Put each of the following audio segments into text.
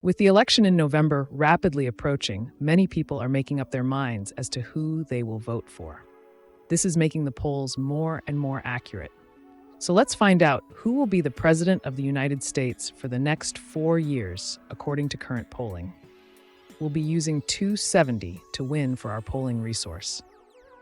With the election in November rapidly approaching, many people are making up their minds as to who they will vote for. This is making the polls more and more accurate. So let's find out who will be the President of the United States for the next 4 years, according to current polling. We'll be using 270 to win for our polling resource.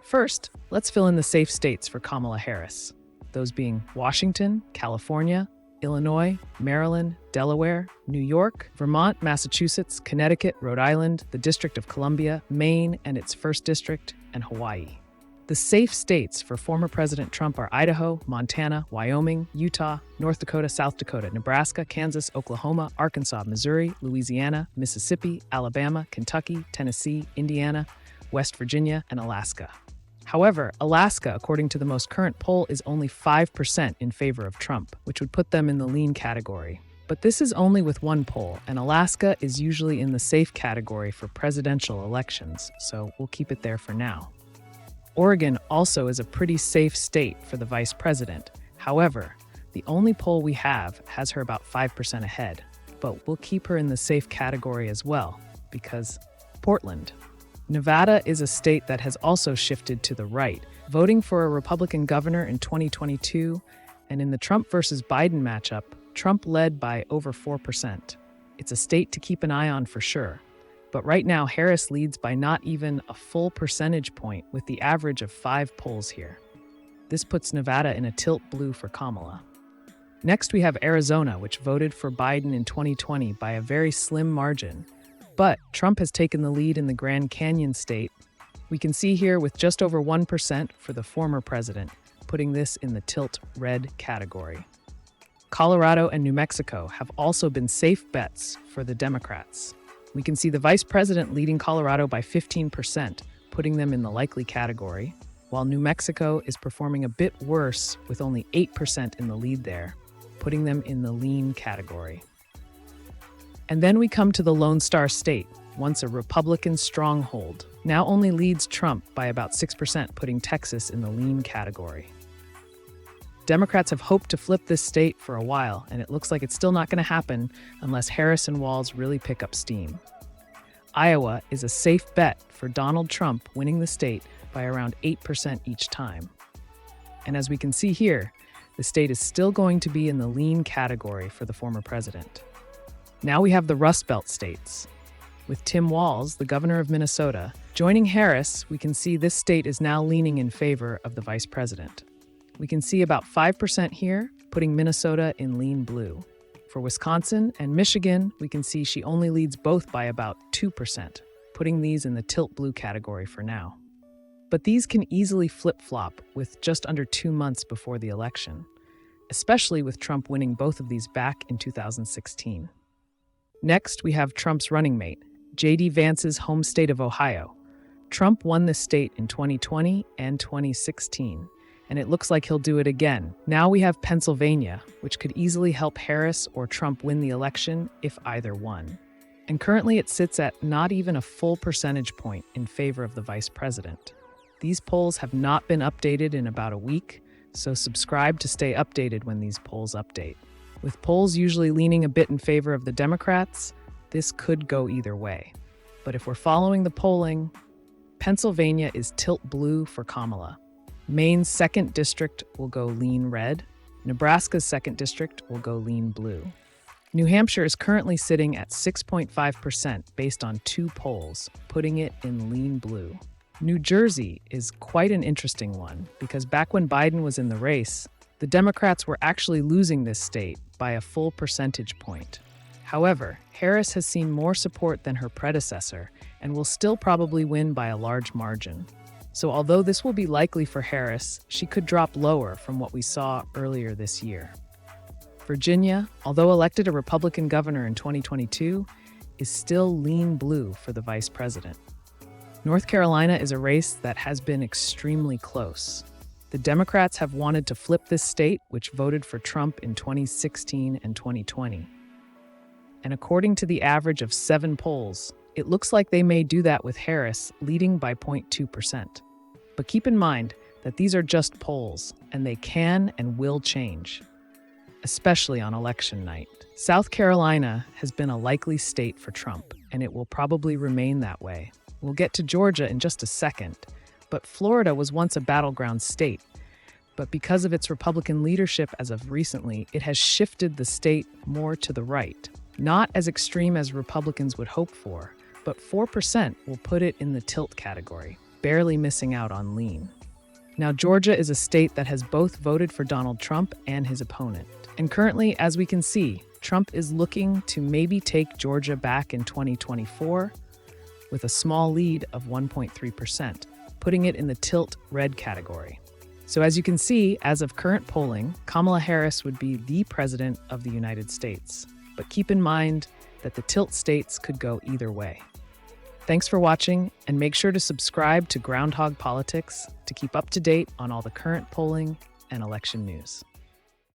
First, let's fill in the safe states for Kamala Harris, those being Washington, California, Illinois, Maryland, Delaware, New York, Vermont, Massachusetts, Connecticut, Rhode Island, the District of Columbia, Maine and its 1st District, and Hawaii. The safe states for former President Trump are Idaho, Montana, Wyoming, Utah, North Dakota, South Dakota, Nebraska, Kansas, Oklahoma, Arkansas, Missouri, Louisiana, Mississippi, Alabama, Kentucky, Tennessee, Indiana, West Virginia, and Alaska. However, Alaska, according to the most current poll, is only 5% in favor of Trump, which would put them in the lean category. But this is only with one poll, and Alaska is usually in the safe category for presidential elections, so we'll keep it there for now. Oregon also is a pretty safe state for the vice president. However, the only poll we have has her about 5% ahead, but we'll keep her in the safe category as well, because Portland. Nevada is a state that has also shifted to the right, voting for a Republican governor in 2022, and in the Trump versus Biden matchup, Trump led by over 4%. It's a state to keep an eye on for sure. But right now, Harris leads by not even a full percentage point with the average of 5 polls here. This puts Nevada in a tilt blue for Kamala. Next, we have Arizona, which voted for Biden in 2020 by a very slim margin. But Trump has taken the lead in the Grand Canyon state. We can see here with just over 1% for the former president, putting this in the tilt red category. Colorado and New Mexico have also been safe bets for the Democrats. We can see the vice president leading Colorado by 15%, putting them in the likely category, while New Mexico is performing a bit worse with only 8% in the lead there, putting them in the lean category. And then we come to the Lone Star State, once a Republican stronghold, now only leads Trump by about 6%, putting Texas in the lean category. Democrats have hoped to flip this state for a while, and it looks like it's still not going to happen unless Harris and Walz really pick up steam. Iowa is a safe bet for Donald Trump winning the state by around 8% each time. And as we can see here, the state is still going to be in the lean category for the former president. Now we have the Rust Belt states. With Tim Walz, the governor of Minnesota, joining Harris, we can see this state is now leaning in favor of the vice president. We can see about 5% here, putting Minnesota in lean blue. For Wisconsin and Michigan, we can see she only leads both by about 2%, putting these in the tilt blue category for now. But these can easily flip-flop with just under 2 months before the election, especially with Trump winning both of these back in 2016. Next, we have Trump's running mate, J.D. Vance's home state of Ohio. Trump won this state in 2020 and 2016. And it looks like he'll do it again. Now we have Pennsylvania, which could easily help Harris or Trump win the election if either won. And currently it sits at not even a full percentage point in favor of the vice president. These polls have not been updated in about a week, so subscribe to stay updated when these polls update. With polls usually leaning a bit in favor of the Democrats, this could go either way. But if we're following the polling, Pennsylvania is tilt blue for Kamala. Maine's 2nd district will go lean red. Nebraska's 2nd district will go lean blue. New Hampshire is currently sitting at 6.5% based on 2 polls, putting it in lean blue. New Jersey is quite an interesting one because back when Biden was in the race, the Democrats were actually losing this state by a full percentage point. However, Harris has seen more support than her predecessor and will still probably win by a large margin. So although this will be likely for Harris, she could drop lower from what we saw earlier this year. Virginia, although elected a Republican governor in 2022, is still lean blue for the vice president. North Carolina is a race that has been extremely close. The Democrats have wanted to flip this state, which voted for Trump in 2016 and 2020. And according to the average of 7 polls, it looks like they may do that with Harris leading by 0.2%. But keep in mind that these are just polls, and they can and will change. especially on election night. South Carolina has been a likely state for Trump, and it will probably remain that way. We'll get to Georgia in just a second, but Florida was once a battleground state. But because of its Republican leadership as of recently, it has shifted the state more to the right. Not as extreme as Republicans would hope for, but 4% will put it in the tilt category, barely missing out on lean. Now, Georgia is a state that has both voted for Donald Trump and his opponent. And currently, as we can see, Trump is looking to maybe take Georgia back in 2024 with a small lead of 1.3%, putting it in the tilt red category. So as you can see, as of current polling, Kamala Harris would be the president of the United States. But keep in mind that the tilt states could go either way. Thanks for watching, and make sure to subscribe to Groundhog Politics to keep up to date on all the current polling and election news.